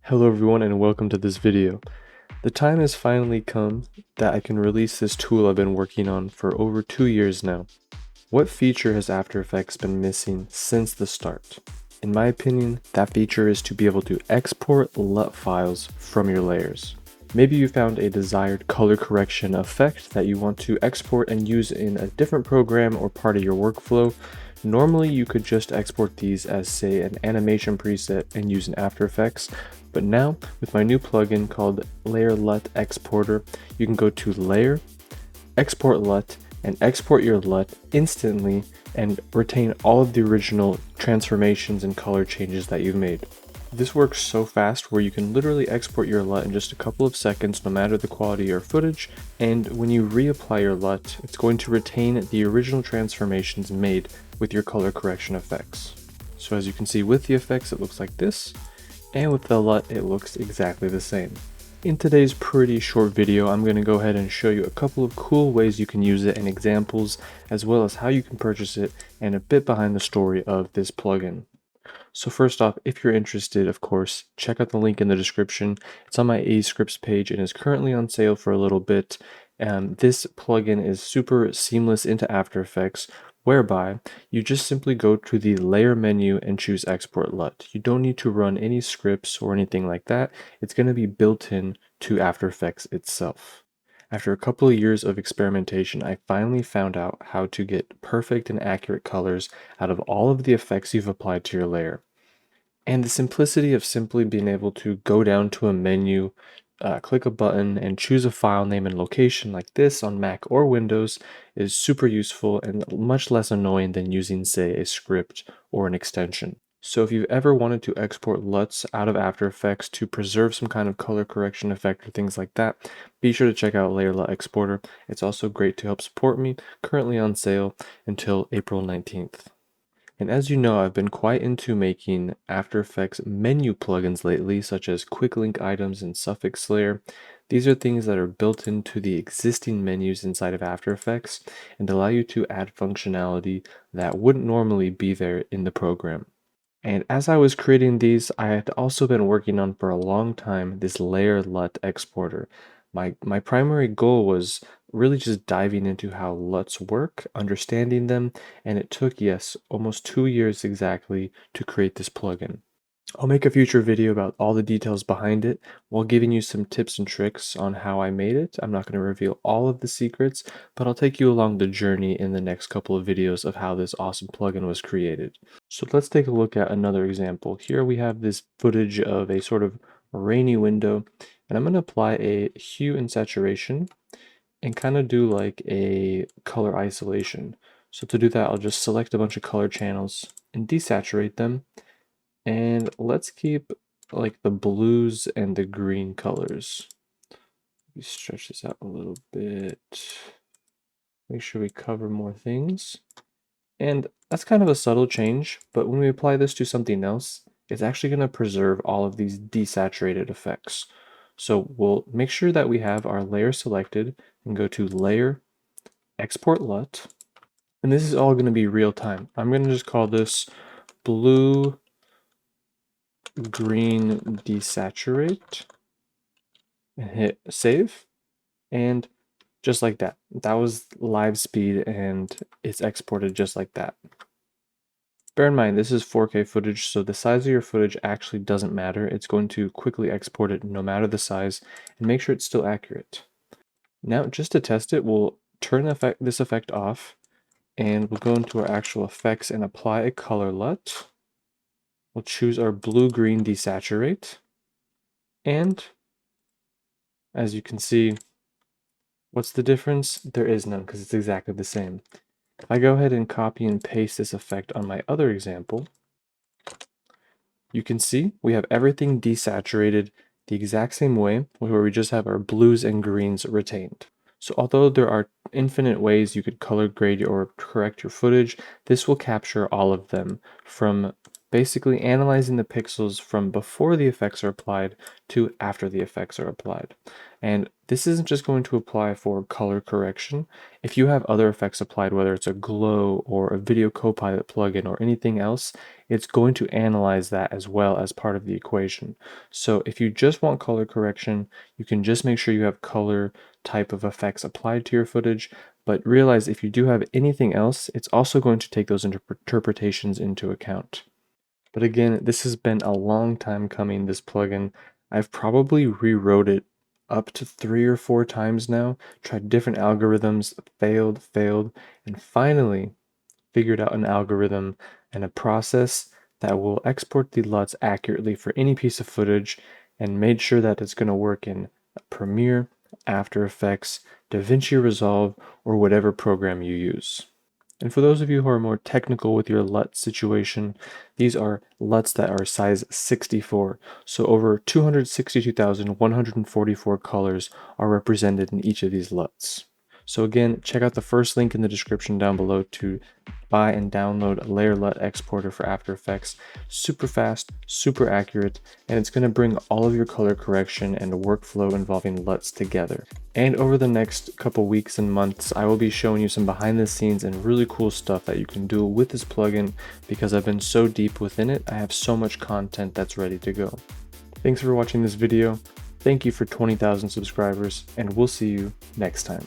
Hello everyone and welcome to this video. The time has finally come that I can release this tool I've been working on for over 2 years now. What feature has After Effects been missing since the start? In my opinion, that feature is to be able to export LUT files from your layers. Maybe you found a desired color correction effect that you want to export and use in a different program or part of your workflow. Normally you could just export these as, say, an animation preset and use in After Effects, but now with my new plugin called Layer LUT Exporter, you can go to Layer, Export LUT, and export your LUT instantly and retain all of the original transformations and color changes that you've made. This works so fast where you can literally export your LUT in just a couple of seconds no matter the quality of your footage, and when you reapply your LUT, it's going to retain the original transformations made with your color correction effects. So as you can see with the effects it looks like this, and with the LUT it looks exactly the same. In today's pretty short video, I'm going to go ahead and show you a couple of cool ways you can use it and examples, as well as how you can purchase it and a bit behind the story of this plugin. So first off, if you're interested, of course, check out the link in the description. It's on my aescripts page and is currently on sale for a little bit. This plugin is super seamless into After Effects, whereby you just simply go to the layer menu and choose export LUT. You don't need to run any scripts or anything like that. It's going to be built in to After Effects itself. After a couple of years of experimentation, I finally found out how to get perfect and accurate colors out of all of the effects you've applied to your layer. And the simplicity of simply being able to go down to a menu, click a button, and choose a file name and location like this on Mac or Windows is super useful and much less annoying than using, say, a script or an extension. So if you've ever wanted to export LUTs out of After Effects to preserve some kind of color correction effect or things like that, be sure to check out Layer LUT Exporter. It's also great to help support me, currently on sale until April 19th. And as you know, I've been quite into making After Effects menu plugins lately, such as quick link items and suffix layer. These are things that are built into the existing menus inside of After Effects and allow you to add functionality that wouldn't normally be there in the program. And as I was creating these, I had also been working on for a long time this Layer LUT exporter. My primary goal was really just diving into how LUTs work, understanding them, and it took, yes, almost 2 years exactly to create this plugin. I'll make a future video about all the details behind it while giving you some tips and tricks on how I made it. I'm not going to reveal all of the secrets, but I'll take you along the journey in the next couple of videos of how this awesome plugin was created. So let's take a look at another example. Here we have this footage of a sort of rainy window, and I'm going to apply a hue and saturation and kind of do like a color isolation. So to do that, I'll just select a bunch of color channels and desaturate them. And let's keep like the blues and the green colors. We stretch this out a little bit. Make sure we cover more things. And that's kind of a subtle change, but when we apply this to something else, it's actually going to preserve all of these desaturated effects. So we'll make sure that we have our layer selected and go to Layer, Export LUT. And this is all going to be real time. I'm going to just call this blue green desaturate and hit save, and just like that, that was live speed and it's exported just like that. Bear in mind, this is 4K footage, so the size of your footage actually doesn't matter. It's going to quickly export it no matter the size and make sure it's still accurate. Now, just to test it, we'll turn this effect off and we'll go into our actual effects and apply a color LUT. We'll choose our blue-green desaturate, and as you can see, what's the difference? There is none because it's exactly the same. If I go ahead and copy and paste this effect on my other example, you can see we have everything desaturated the exact same way, where we just have our blues and greens retained. So although there are infinite ways you could color grade or correct your footage, this will capture all of them from basically analyzing the pixels from before the effects are applied to after the effects are applied. And this isn't just going to apply for color correction. If you have other effects applied, whether it's a glow or a video copilot plugin or anything else, it's going to analyze that as well as part of the equation. So if you just want color correction, you can just make sure you have color type of effects applied to your footage, but realize if you do have anything else, it's also going to take those interpretations into account. But again, this has been a long time coming, this plugin. I've probably rewrote it up to 3 or 4 times now, tried different algorithms, failed, and finally figured out an algorithm and a process that will export the LUTs accurately for any piece of footage and made sure that it's going to work in Premiere, After Effects, DaVinci Resolve, or whatever program you use. And for those of you who are more technical with your LUT situation, these are LUTs that are size 64. So over 262,144 colors are represented in each of these LUTs. So again, check out the first link in the description down below to buy and download a Layer LUT exporter for After Effects. Super fast, super accurate, and it's going to bring all of your color correction and workflow involving LUTs together. And over the next couple weeks and months, I will be showing you some behind the scenes and really cool stuff that you can do with this plugin because I've been so deep within it. I have so much content that's ready to go. Thanks for watching this video. Thank you for 20,000 subscribers, and we'll see you next time.